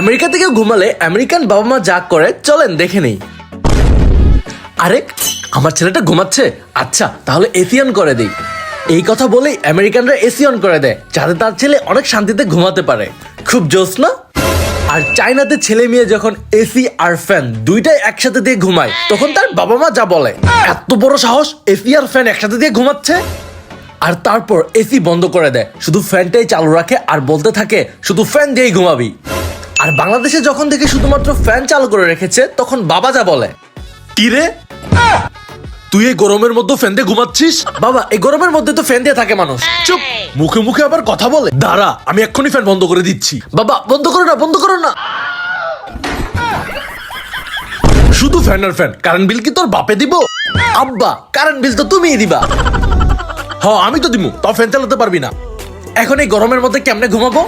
America থেকে ঘুমালে American বাবা মা যা করে চলেন দেখে নেই। আরে আমার ছেলেটা ঘুমাচ্ছে, আচ্ছা তাহলে এসি অন করে দেই। এই কথা বলেই আমেরিকানরা এসি অন করে দেয় যাতে তার ছেলে অনেক শান্তিতে ঘুমাতে পারে। খুব জোস না? আর চায়নাতে ছেলে মেয়ে যখন এসি আর ফ্যান দুইটাই একসাথে দিয়ে ঘুমায় তখন তার বাবা মা যা বলে, এত বড় সাহস, এসি আর ফ্যান একসাথে দিয়ে ঘুমাচ্ছে। আর তারপর এসি বন্ধ করে দেয়, শুধু ফ্যানটাই চালু রাখে আর বলতে থাকে শুধু ফ্যান দিয়েই ঘুমাবি। আর বাংলাদেশে যখন থেকে শুধুমাত্র ফ্যান চালু করে রেখেছে তখন বাবা যা বলে, কি রে তুই এই গরমের মধ্যে ফ্যান দিয়ে ঘুমাচ্ছিস? বাবা এই গরমের মধ্যে তো ফ্যান দিয়ে থাকে মানুষ। চুপ, মুখে মুখে আবার কথা বলে। দাঁড়া আমি এক্ষুনি ফ্যান বন্ধ করে দিচ্ছি। বাবা বন্ধ করো না, বন্ধ করো না। শুধু ফ্যান আর ফ্যান, কারেন্ট বিল কি তোর বাপে দিব? আব্বা কারেন্ট বিল তো তুমিই দিবা। হ্যাঁ আমি তো দিমু, তাও ফ্যান চালাতে পারবি না। এখন এই গরমের মধ্যে কেমনে ঘুমাবো?